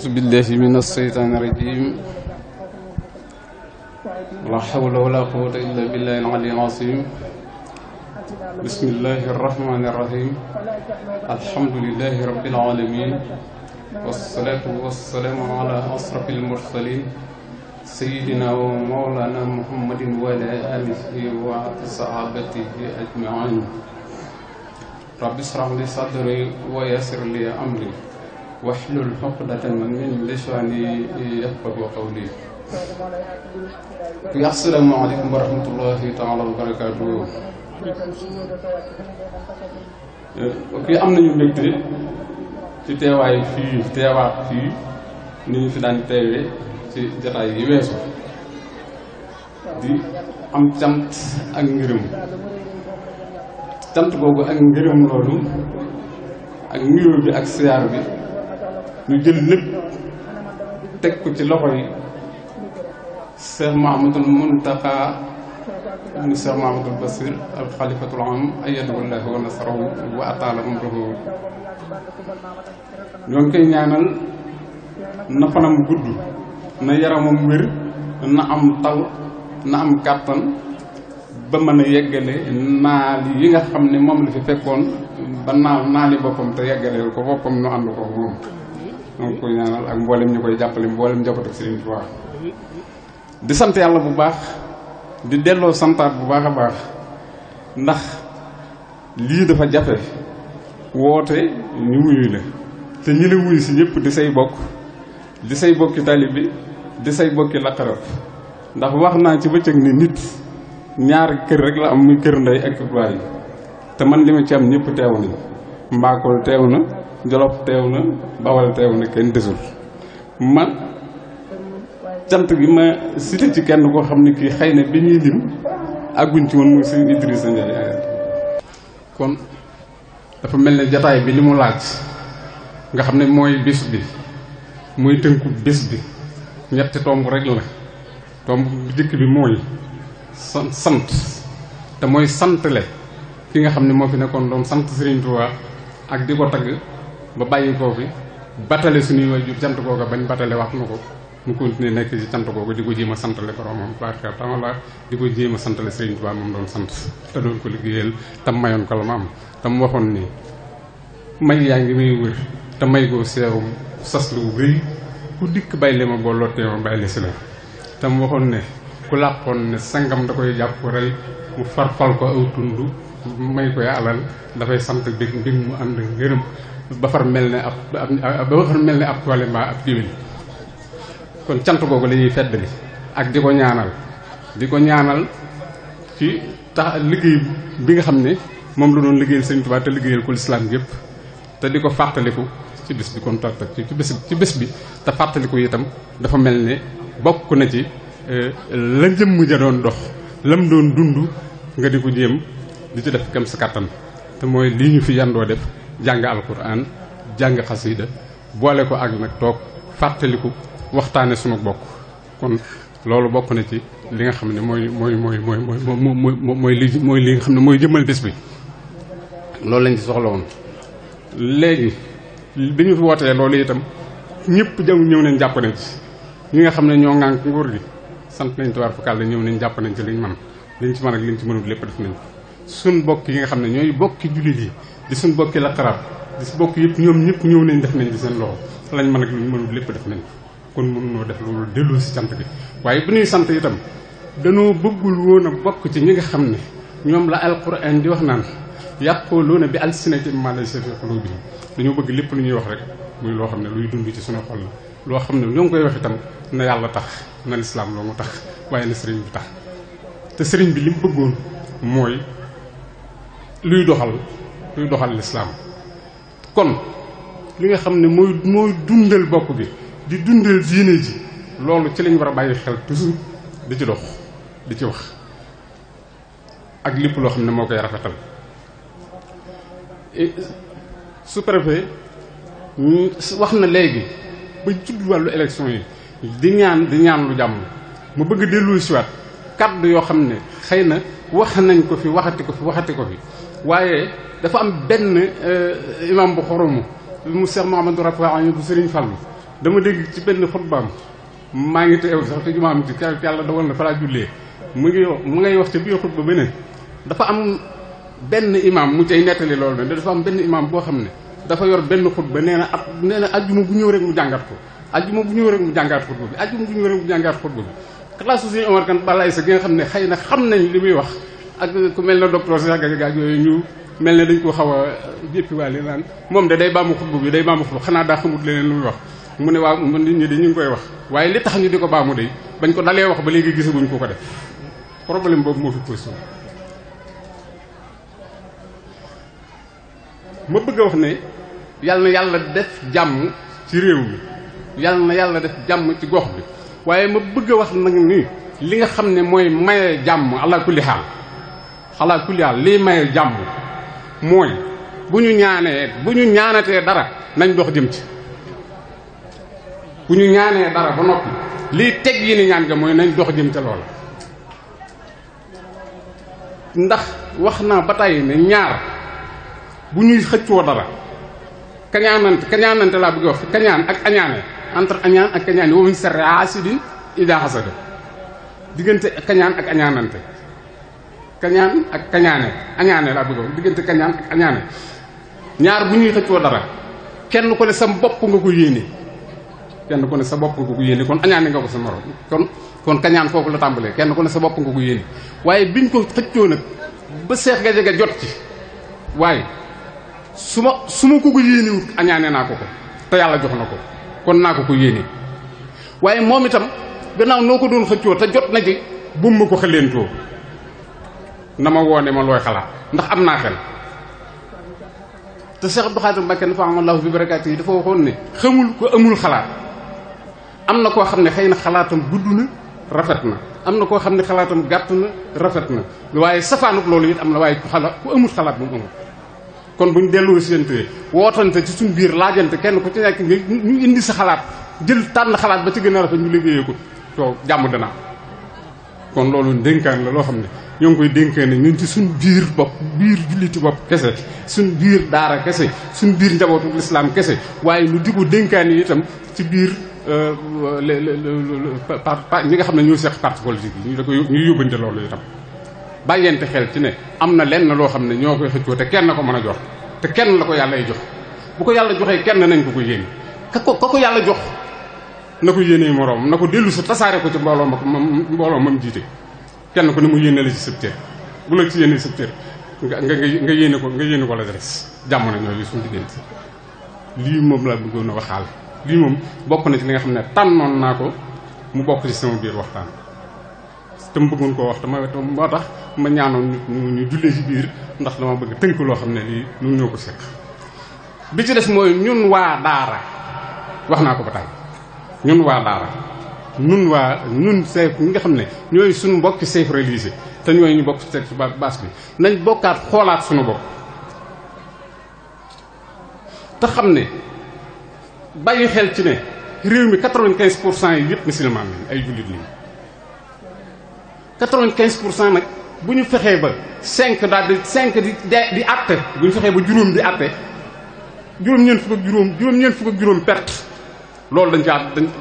أعوذ بالله من الشيطان الرجيم لا حول ولا قوة إلا بالله العلي العظيم بسم الله الرحمن الرحيم الحمد لله رب العالمين والصلاة والسلام على أشرف المرسلين سيدنا ومولانا محمد وعلى آله وصحابته أجمعين رب اشرح لي صدري ويسر لي أمري واحلل عقدة من لساني يفقهوا قولي. السلام عليكم ورحمة الله تعالى وبركاته. kii am nañu mbégte ci teewaay fii teewaat fii ni ñu fi daan teewee ci jotaay yi weesu di am cant ak ngërëm cant boobu ak ngërëm loolu ak nuyoo bi ak siyaar bi ñu jël lépp teg ko ci loxo yi Cheikh Mouhamadoul Mountakha ni Cheikh Mouhamadoul Bassir al xalifatul am ayyadahu wa nasarahu wa ataala umrahu ñoo ngi koy ñaanal na fanam gudd na yaramam wér na am taw na am kàttan ba mën a yeggale naal yi nga xam ne moom la fi fekkoon ba naali boppam te yeggaleel ko boppam nu ànd ko moom ñoo ngi koy ñaanal ak mboolem ñu koy jàppale mboolem njaboot ak Sëriñ Tuubaa di sant yàlla bu baax di delloo santaat bu baax a baax ndax lii dafa jafe woote ñu wuyu la te ñi la wuyu si ñëpp di say bokk di say bokki taalibe di say bokki laqarab ndax wax naa ci bëccëg ni nit ñaari kër rek la am muy kër ndey ak baay te man li ma ci am ñëpp teew nañ Mbakol teew na Jolof teew na Bawal teew na kenn desul man cant gi ma cité ci kenn koo xam ne kii xëy na bi ñuy lim àgguñ ci woon muy sëñ Idrissa Ndiaye kon dafa mel ne jataay bi li mu laaj nga xam ne mooy bis bi muy tënku bis bi ñetti tomb rek la tomb bu jëkk bi mooy sant te mooy santle ki nga xam ne moo fi nekkoon doon sant Serigne Touba ak di ko tagg ba bàyyi koo fi batale suñuy waajur cant googa bañ batale wax na ko mu continuer nekk ci cant googa di ko jéem a santale boromam barka tamala di ko jéem a santale Serigne Touba moom doon sant te doon ko liggéeyal tam mayoon ko la ma am tam waxoon ni may yaa ngi may wër te may koo seerum sas lu rëy ku dikk bàyyile ma boo lottee ma bàyyile si la tam waxoon ne ku làqoon ne sangam da koy jàpp rey mu farfal ko aw tund may koy alal dafay sant bég mbég mu ànd ngërëm ba far mel ne ab toile mbaa ab géwél kon cant googu la ñuy feddali ak di ko ñaanal ci tax liggéey bi nga xam ne moom la doon liggéeyal Sëriñ Tuubaa te liggéeyal ko lislaam yépp te di ko fàttaliku ci bés bi kon ci bés bi te fàttaliku itam dafa mel ne bokk na ci la jëmm ja doon dox lam doon dund nga di ko jéem di ci def kem sa kàttan te mooy lii ñu fi yandoo def jàng alquran jàng xasida boole ko ak nag toog fàttaliku waxtaane sunu bokk kon loolu bokk na ci li nga xam ne mooy li nga xam ne mooy jëmmal bés bi loolu lañ ci soxla woon léegi bi ñu fi wootee loolu itam ñëpp ñëw nañ jàpp nañ ci ñi nga xam ne ñoo ŋànk nguur gi sant nañ tubaar fakal la ñëw nañ jàpp nañ ci liñ man liñ ci mën ak liñ ci mënul lépp def nañ ko suñ bokk yi nga xam ne ñooy bokki jullit yi di suñ bokki la xarab di su bokk yëpp ñoom ñëpp ñëw nañ def nañ ci seen loxo lañ mën ak liñ mënul lépp def nañ ko kon mënunoo def loolu delloo si cant gi waaye bu ñuy sant itam danoo bëggul woon a bokk ci ñi nga xam ne ñoom la alquran di wax naan yaquluuna bi alsinatihim maa laysa fi qulubihim dañoo bëgg lépp lu ñuy wax rek muy loo xam ne luy dund ci suñu xol la loo xam ne ñoo ngi koy wax itam na yàlla tax na lislaam loo mu tax waaye na sëriñ bi tax te sëriñ bi li mu bëggoon mooy luy doxal lislaam kon li nga xam ne mooy dundal bokk gi di dundal diine ji loolu ci lañ war a bàyyi xel toujours di ci dox di ci wax ak lépp loo xam ne moo koy rafetal sous-préfet wax na léegi ba judd wàllu élection yi di ñaan lu jàmm mu bëgg dellu siwaat kàddu yoo xam ne xëy na wax nañ ko fi waxati ko fi waaye dafa am benn imam bu xoromu mu Cheikh Mouhamadou Rafa bu Serigne Fallou dama dégg ci benn xutbaam maa ngi teew sax te jumaam ci keroog yàlla dogal na fa laa jullee mu ngay wax ca biir xutba ba ne dafa am benn imam mu cay nettali loolu ne dafa am benn imam boo xam ne dafa yor benn xutba nee na ajjuma bu ñëw rek mu jàngat ko ajjuma bu ñëw rek mu jàngaat xutba bi ajjuma bu ñëw rek mu jàngaat xutba bi classe suñu Omar Kane balaay sa gi nga xam ne xëy na xam nañ li muy wax ak ku mel na docteur Cheikh Gadiaga yooyu ñu mel ne dañ ko xaw a jéppiwaale naan moom de day baamu xutba bi day baamu xutba xanaa daa xamut leneen lu muy wax mu ne waaw nit ñi de ñu ngi koy wax waaye li tax ñu di ko baamu de bañ ko dalee wax ba léegi gisaguñ ko def problème boobu moo fi posé ma bëgg a wax ne yàlla na yàlla def jàmm ci réew mi yàlla na yàlla def jàmm ci gox bi waaye ma bëgg a wax nag ni li nga xam ne mooy maye jàmm ala kulli xaal lii maye jàmm mooy bu ñu ñaanatee dara nañ dox jëm ci bu ñu ñaanee dara ba noppi lii teg yi ni ñaan nga mooy nañ dox jëm ca loola ndax wax naa ba tey ne ñaar bu ñuy xëccoo dara kañaanante laa bëgg wax kañaan ak añaane entre añaan ak kañaane wa min sharri haasidin idaa hasada diggante kañaan ak añaanante kañaan ak kañaane añaane laa bëgg wax diggante kañaan ak añaane ñaar bu ñuy xëccoo dara kenn ku ne sa bopp nga ko yéene kenn ku ne sa bopp nga ko yéene kon añaane nga ko sa morom kon kañaan foofu la tàmbalee kenn ku ne sa bopp nga ko yéene waaye biñ ko xëccoo nag ba Cheikh Gadiaga jot ci waaye su ma ko yéenewut añaane naa ko te yàlla jox na ko kon naa ko yéene waaye moom itam gannaaw noo ko doon xëccoo te jot na ci bu ma ko xëleentoo na ma woone ma looy xalaat ndax am naa xel te Cheikh Abdou Khadir Mbacké nafa'anallahu bi barakaati yi dafa waxoon ne xamul ko amul xalaat am na koo xam ne xëy na xalaatam gudd na rafet na am na koo xam ne xalaatam gàtt na rafet na waaye safaanuk loolu it am na waaye ku amul xalaat bu mu amul kon buñ delloo séentee wootante ci suñ biir laajante kenn ku ci nekk nga ñu indi sa xalaat jël tànn xalaat ba ci gën a rafet ñu liggéeyee ko to jàmm dana kon loolu dénkaan la loo xam ne ñoo ngi koy dénkaane ñun ci suñ biir bopp biir julliti bopp kese suñ biir daara kese suñ biir njabootu lislaam kese waaye lu di ko dénkaan yi itam ci biir ñi nga xam ne ñoo seq parti politique yi ñu yóbbante loolu itam bàyyente xel ci ne am na lenn loo xam ne ñoo koy xëccoo te kenn ko mën a jox te kenn la ko yàlla ay jox bu ko yàlla joxee kenn nañ ko yéene ka ko yàlla jox na ko yéenee moroom na ko dellu sa tasaare ko ci mbooloo mam jiite kenn ko ne mu yéene la ci sëb cër bu la ci yéene sëb cër nga yéene ko la des jàmm na ñooyu suñu diggante lii moom laa bëggoon a waxaal lii moom bokk na ci li nga xam ne tànnoon naa ko mu bokk ci sama biir waxtaan te mu bëggoon koo wax te moo tax ma ñaanoon ñu jullee ci biir ndax dama bëgg tënk loo xam ne lii ñun ñoo ko seq bi ci des mooy ñun waa daara wax naa ko ba tey ñun waa daara ñun chef ñi nga xam ne ñooy suñu mbokki chef religieux te ñooy ñu bokk ci teg ci baas bi nañ bokkaat xoolaat suñu bopp te xam ne bàyyi xel ci ne réew mi 95% yi yëpp musulman lañ ay jullit lañ 95% nag bu ñu fexee ba 5 daal di 5 di àtte bu ñu fexee ba juróom di àtte juróom-ñeent fukk ak juróom perte loolu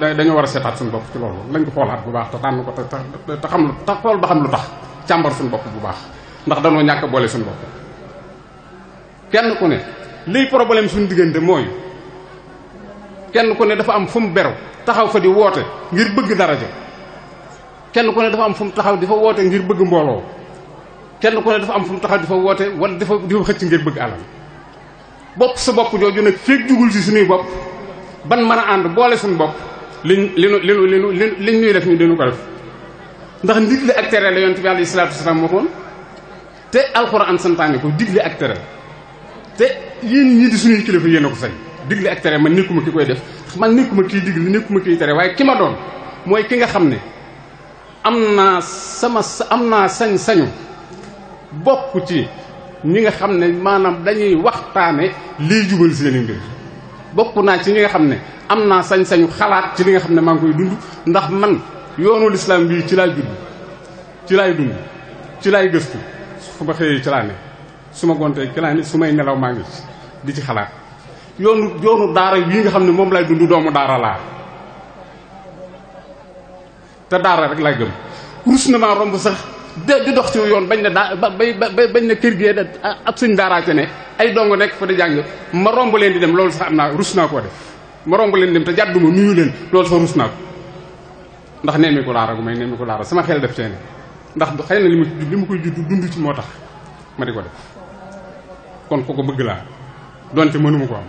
dañoo war a seetaat suñu bopp ci loolu lañ ko xoolaat bu baax te tànn ko te xam te xool ba xam lu tax càmbar suñu bopp bu baax ndax danoo ñàkk a boole suñu bopp kenn ku ne liy problème suñu diggante mooy kenn ku ne dafa am fu mu beru taxaw fa di woote ngir bëgg daraja kenn ku ne dafa am fu mu taxaw di fa woote ngir bëgg mbooloo kenn ku ne dafa am fu mu taxaw di fa woote wala di fa xëcc ngir bëgg alal bopp sa bopp jooju nag feeg jugul ci suñuy bopp ban mën a ànd boole suñu bopp liñ ñuy def ñu dinu ko def ndax ndigle ak tere la yonent bi alayhi salaatu wasalaam waxoon te alxuraan santaane ko digle ak tere te yéen ñii di suñuy kilifa yéen a ko sañ digle ak tere man nekkuma ki koy def man nekkuma kiy digle nekkuma kiy tere waaye ki ma doon mooy ki nga xam ne am naa sañ-sañu bokk ci ñi nga xam ne maanaam dañuy waxtaane liy jubal seeni mbir bokk naa ci ñi nga xam ne am naa sañ-sañu xalaat ci li nga xam ne maa ngi koy dund ndax man yoonu lislaam bii ci laay judd ci laay dund ci laay gëstu fu ma xëyee ci laa ne su ma gontee ci laa ne su may nelaw maa ngi di ci xalaat yoonu daara bii nga xam ne moom lay dund doomu daara laa te daara rek lay gëm. rus na maa romb sax di dox ci yoon bañ na bañ na kër gee ab sëñ daaraa ca ne ay dongo nekk fa di jàng ma romb leen di dem loolu sax am naa rus naa koo def. ma romb leen dem te jàdduma nuyu leen loolu sax rus naa ko ndax nemmi ko daara gu may nemmi ko daara sama xel def teene ndax xëy na li ma koy judd dund ci moo tax ma di ko def kon ko bëgg laa donte mënuma ko am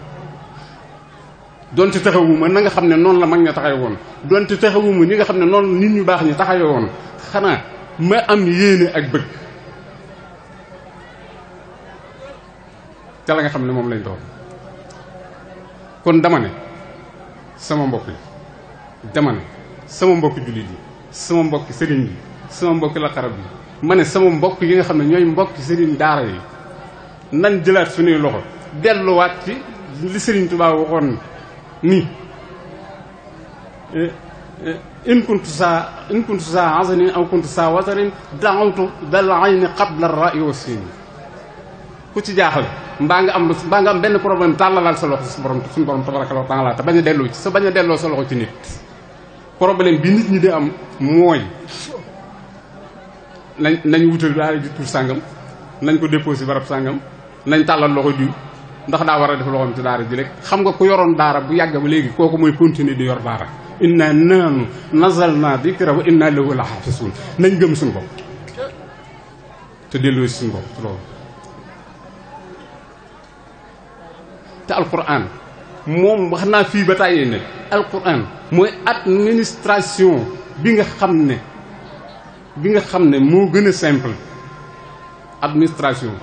donte taxawuma na nga xam ne noonu la mag ña taxaw woon donte taxawuma ñi nga xam ne noonu nit ñu baax ñi taxaw woon xanaa ma am yéene ak bëgg ca la nga xam ne moom lañ doon kon dama ne sama mbokk yi dama ne sama mbokki jullit yi sama mbokki sëriñ yi sama mbokki laqarab yi ma ne sama mbokk yi nga xam ne ñooy mbokki sëriñ daara yi nan jëlaat suñuy loxo delluwaat ci li sëriñ Tuubaa waxoon ni in kuntu saa azanin aw kuntu saa wasarin daawtu dal ayni qabla ar-ra'yi wa sini ku ci jaaxle mbaa nga am benn problème tàllalal sa loxo suñu borom tabaraka wa taala te bañ a delloo ci bañ a delloo sa loxo ci nit. problème bi nit ñi di am mooy nañ wutal daara ji tur sàngam nañ ko déposé barab sàngam nañ tàllal loxo diw ndax daa war a def loxoom ci daara ji rek xam nga ku yoroon daara bu yàgg ba léegi kooku mooy continuer di yor daara. inna nahnu nazzalna dikra wa inna lahu la xaafisun nañ gëm suñu bopp te delloo si suñu bopp ci loolu. te alquran moom wax naa fii ba tàyyee ne alquran mooy administration bi nga xam ne moo gën a simple administration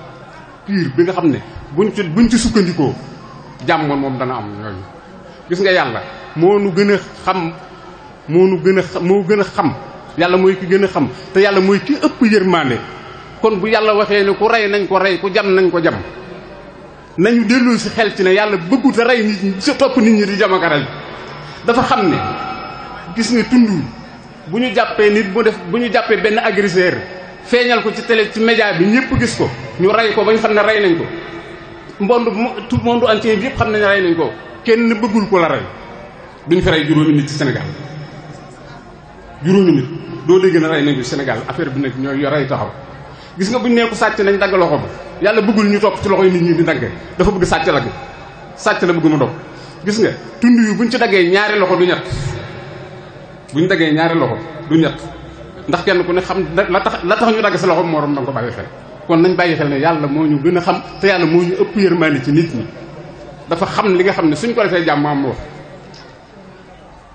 pure bi nga xam ne buñ ci sukkandikoo jàmm moom dana am ñooñu. gis nga yàlla moo gën a xam yàlla mooy ki gën a xam te yàlla mooy ki ëpp yërmande kon bu yàlla waxee ne ku rey nañ ko rey ku jam nañ ko jam nañu delloo si xel ci ne yàlla bëggut a rey nit ñi sa topp nit ñi di jam ak a rey dafa xam ne gis nga tund bu ñu jàppee nit bu ñu jàppee benn agresseur feeñal ko ci télé ci média bi ñëpp gis ko ñu rey ko ba ñu xam ne rey nañ ko tout monde entier bi yëpp xam ne rey nañ ko kenn bëggul ko la rey duñ fi rey juróomi nit ci Sénégal juróomi nit doo dégg na rey nañ ko Sénégal affaire bi nag ñooy rey taxaw gis nga buñ nee ko sàcc nañ dagg loxo ba yàlla bëggul ñu topp ci loxo yi nit ñi di dagg dafa bëgg sàcc la sàcc la bëgg mu dog gis nga tund yu buñ ci daggee ñaari loxo du ñett buñ daggee ñaari loxo du ñett ndax kenn ku ne xam la tax ñu dagg sa loxo morom danga ko bàyyi xel kon nañ bàyyi xel ne yàlla moo ñu gën a xam te yàlla moo ñu ëpp yërmande ci nit ñi dafa xam li nga xam ne suñ ko defee jàmm am wax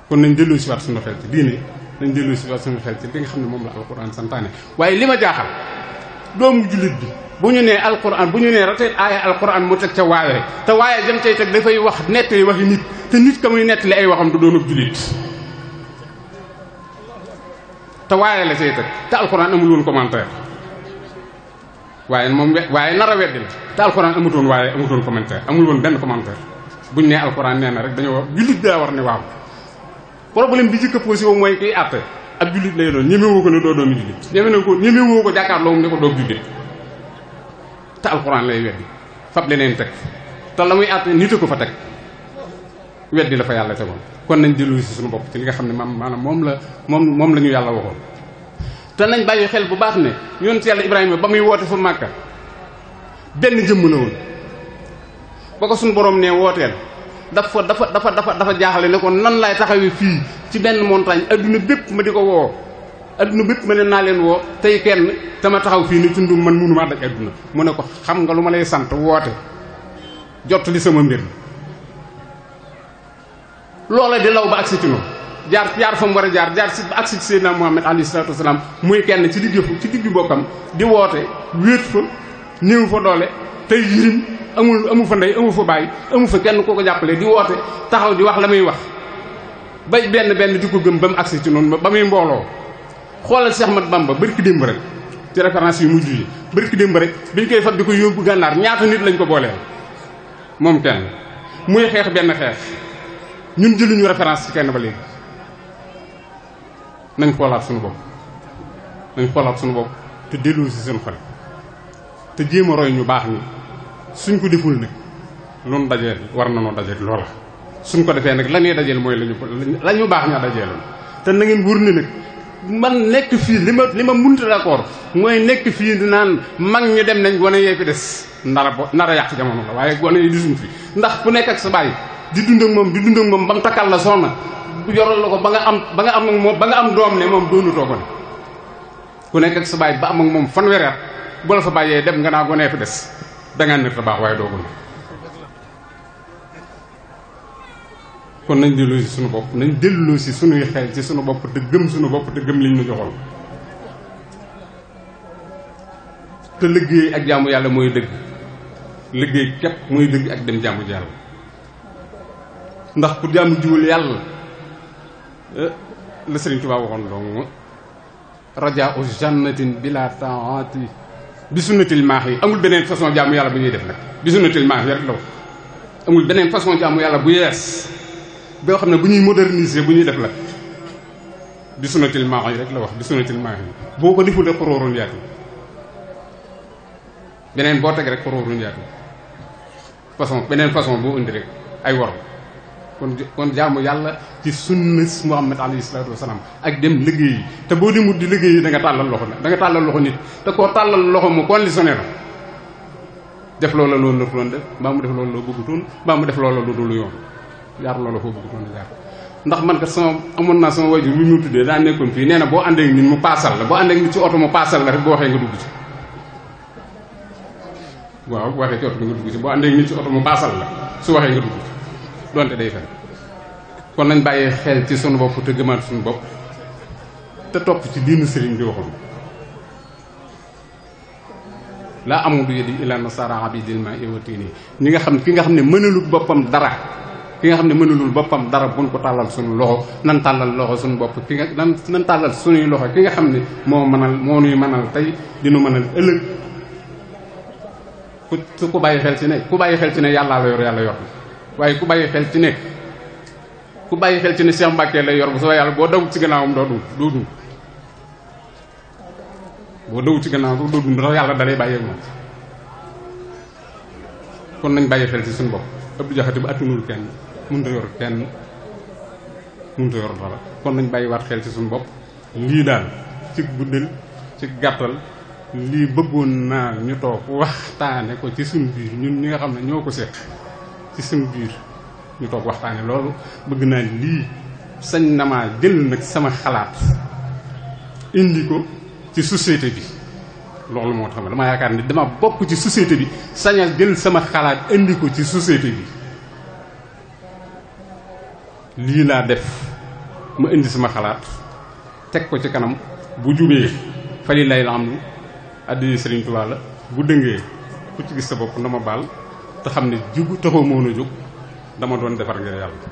kon nañ delloo si waat suñu xel ci diine nañ delloo si waat suñu xel ci li nga xam ne moom la alquran santaane waaye li ma jaaxal doomu jullit bi bu ñu nee alquran bu ñu nee rateet aaya alquran mu teg ca waaye te waaye jëm cay teg dafay wax nettali waxi nit te nit ka muy nettali ay waxam du doon ab jullit te waaye la cay teg te alquran amul woon commentaire waaye moom waaye nar a weddi la te alquran amutoon waaye amutoon commentaire amul woon benn commentaire buñ nee alquran nee na rek dañoo wax jullit daa war ne waaw problème bi jëkk a posé woo mooy kiy àtte ab jullit lay doon ñemewoo ko ne doo doomi jullit ñemewoo ko jàkkaarloo ne ko doog jullit te alxuraan lay weddi fab leneen teg te la muy àtte nit a ko fa teg weddi la fa yàlla tegoon kon nañ dellu si suñu bopp ci li nga xam ne maanaam moom la ñu yàlla waxoon te nañ bàyyi xel bu baax ne yonent yàlla Ibrahima ba muy woote fa Màkka benn jëmm la woon ba ko suñu borom ne wooteel dafa jaaxle ne ko nan laay taxawee fii ci benn montagne adduna bépp ma di ko woo adduna bépp ma ne naa leen woo tey kenn tama taxaw fii ni tundum man mënumaa daj adduna mu ne ko xam nga lu ma lay sant woote jot li sama mbir loola di law ba agsi ci noonu jaar fa mu war a jaar si ba agsi ci Seydina Muhammad alayhi salaatu wasalaam muy kenn ci digg bokkam di woote wéet fa néew fa doole tey yirim amu fa ndey amu fa bàyyi amu fa kenn koo ko jàppale di woote taxaw di wax la muy wax bay benn di ko gëm ba mu agsi ci noonu ba muy mbooloo xoolal Cheikh Ahmad Bamba barki démb rek ci référence yu mujj yi barki démb rek biñ koy fab di ko yóbbu gànnaar ñaata nit lañ ko booleel moom kenn muy xeex benn xeex ñun jëluñu référence ci kenn ba léegi nañ xoolaat suñu bopp te delloo si seen xol te jéem a roy ñu baax ñi suñ ko deful nag lu nu dajeel war na noo dajeel loola suñ ko defee nag la ñuy dajeel mooy la ñu baax ñaa dajeeloon te na ngeen wóor ni nag man nekk fii li ma munta d'accord mooy nekk fii di naan mag ñi dem nañ gone yee fi des nar a yàq jamono la waaye gone yi disuñ fi ndax ku nekk ak sa baay di dund ak moom ba mu takkal la soxna yoral la ko ba nga am doom ne moom doonutoo gone ku nekk ak sa baay ba am ak moom fanweeri at bu la fa bàyyee dem nga naa gonee fi des dangaa nër ta baax waaye doo gone kon nañ delloo si suñu bopp nañ delloo si suñuy xel ci suñu bopp te gëm suñu bopp te gëm liñ ñu joxoon te liggéey ak jaamu yàlla mooy dëgg liggéey képp mooy dëgg ak dem jaamu yàlla ndax pour jaamu jiwul yàlla la Sëriñ Tuubaa waxoon donc rajaa u jannatin bila taati bi sunnatil maax yi amul beneen façon jaamu yàlla bu ñuy def nag bi sunnatil maax yi rek la wax amul beneen façon jaamu yàlla bu yees boo xam ne bu ñuy moderniser bu ñuy def la bi sunnatil maax yi rek la wax bi sunnatil maax yi boo ko deful rek xoroorun yaatu beneen boo teg rek xoroorun yaatu beneen façon boo indi rek ay wor kon jaamu yàlla ci sunnas Muhammad alayhi salaatu wasalaam ak dem liggéey te boo demut di liggéey da nga tàllal loxo nag da nga tàllal loxo nit te koo tàllal loxo mu conditionné la def loola loolu la doon def mbaa mu def loolu la bëggutoon mbaa mu def loola lu dul yoon jaar loola foo bëggutoon jaar ndax man kat amoon naa sama wajur lu ñu tuddee daa nekkoon fii nee na boo àndeek nit mu paasal la boo àndeek nit ci oto mu paasal la rek boo waxee nga dugg ci waaw bu waxee ci oto nga dugg ci boo àndeek nit ci oto mu paasal la su waxee nga dugg ci donte day fen kon nañ bàyyee xel ci sunu bopp te gëmaat suñu bopp te topp ci diinu sëriñ bi waxoon laa amudu yadi ila nasara abidil ma iwatini ki nga xam ne mënalul boppam dara ki nga xam ne mënalul boppam dara buñ ko tàllal suñu loxo nan tàllal loxo suñu bopp nan tàllal suñuy loxo ki nga xam ne moo nuy mënal tey dinu mënal ëllëg ku bàyyi xel ci ne yàllaa la yor yàlla yor waaye ku bàyyi xel ci ne Cheikh Mbacke lay yor bu soo yàlla boo dawut ci gannaawam doo dund boo dawut ci gannaawam doo dund ndax yàlla dalay bàyyi ak moom kon nañ bàyyi xel ci suñu bopp Abdou Diakhaté ba attunul kenn mënut a yor kenn mënut a yor dara kon nañ bàyyi waat xel ci suñu bopp lii daal ci guddal ci gàttal lii bëggoon naa ñu toog waxtaane ko ci suñu biir ñun ñi nga xam ne ñoo ko seq ci suñu biir ñu toog waxtaane loolu bëgg naa lii sañ na maa jël nag sama xalaat indi ko ci société bi loolu moo tax dama yaakaar ni dama bokk ci société bi sañal jël sama xalaat indi ko ci société bi lii laa def ma indi sama xalaat teg ko ci kanam bu jubee fali lay la am addi Sëriñ Tuubaa la bu dëngee ku ci gis sa bopp na ma baal te xam ne jugu taxoo moon a jóg dama doon defar ngir yàlla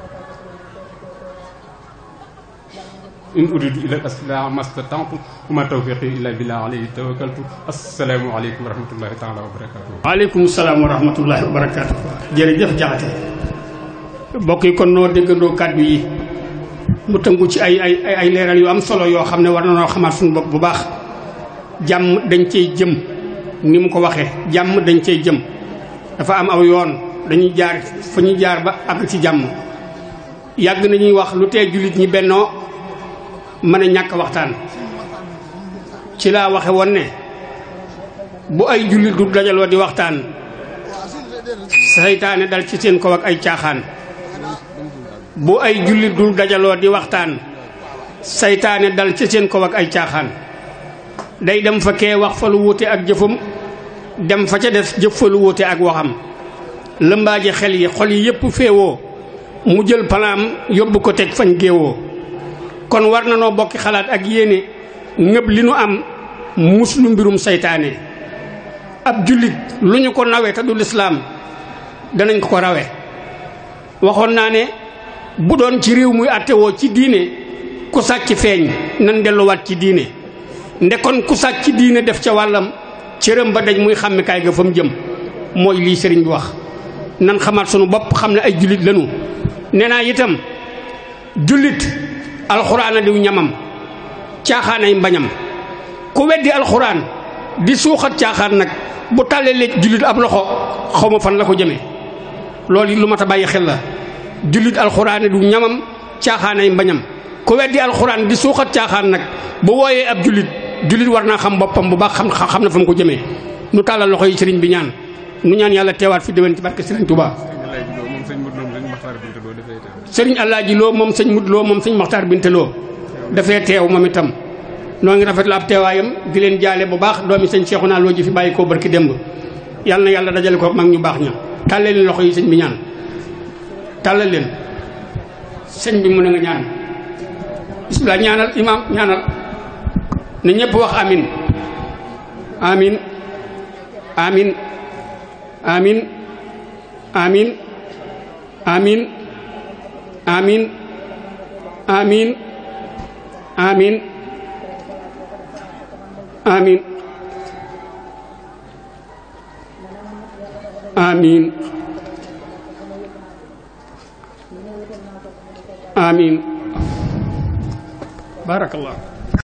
in uridu ila al-islaah mastata'tu wa ma tawfiqi illa billah alayhi tawakkaltu assalaamu aleykum wa rahmatullahi taala wa barakatuh waaleykum salaam wa rahmatullahi wa barakatuh jërëjëf Jaxate mbokk yi kon noo déggandoo kàddu yi mu tënku ci ay leeral yu am solo yoo xam ne war na noo xamaat suñu bopp bu baax jàmm dañ cey jëm ni mu ko waxee jàmm dañ cey jëm dafa am aw yoon dañuy jaar fa ñuy jaar ba àgg ci jàmm yàgg nañuy wax lu tee jullit ñi bennoo mën a ñàkk waxtaan ci laa waxe woon ne bu ay jullit du dajaloo di waxtaan saytaane dal ci seen kaw ak ay caaxaan bu ay jullit du dajaloo di waxtaan saytaane dal ci seen kaw ak ay caaxaan day dem fa kee wax fa lu wuute ak jëfam dem fa ca des jëf fa lu wuute ak waxam lëmbaaji xel yi xol yi yépp féewoo mu jël palaam yóbbu ko teg fañ géewoo kon war na noo bokki xalaat ak yéene ngëb li nu am muslu mbirum saytaane ab jullit lu ñu ko nawe te du lislaam danañ ko rawe waxoon naa ne bu doon ci réew muy àttewoo ci diine ku sàcc feeñ nan delluwaat ci diine ndekon ku sàcc ci diine def ca wàllam cëram ba daj muy xàmmikaay ga fa mu jëm mooy lii sëriñ bi wax nan xamaat sunu bopp xam ne ay jullit lañu nee naa itam jullit alxuraan a diw ñamam caaxaanay mbañam ku weddi alxuraan di suuxat caaxaan nag bu tàllee jullit ab loxo xaw ma fan la ko jëmee loolu yi lu mat a bàyyi xel la. jullit alxuraan du ñamam caaxaanay mbañam ku weddi alxuraan di suuxat caaxaan nag bu wooyee ab jullit war naa xam boppam bu baax xam na fa mu ko jëmee. nu tàllal loxo yi sëriñ bi ñaan nu ñaan yàlla teewaat fi déwén ci barke sëriñ Touba. sëriñ Alaaji Lo moom sëñ Mut Lo moom sëñ Maxtaar Binte Lo dafee teew moom itam noo ngi rafetlu ab teewaayam di leen jaale bu baax doomi sëñ Seexuna Lo ji fi bàyyi koo barki démb yàlla na yàlla dajale ko mag ñu baax ña tàllal leen loxo yi sëñ bi ñaan tàllal leen sëñ bi mën a nga ñaan bismillah ñaanal imaam ñaanal na ñëpp wax amin amin amin amin amin amin amin amin amin amin amin amin barakallah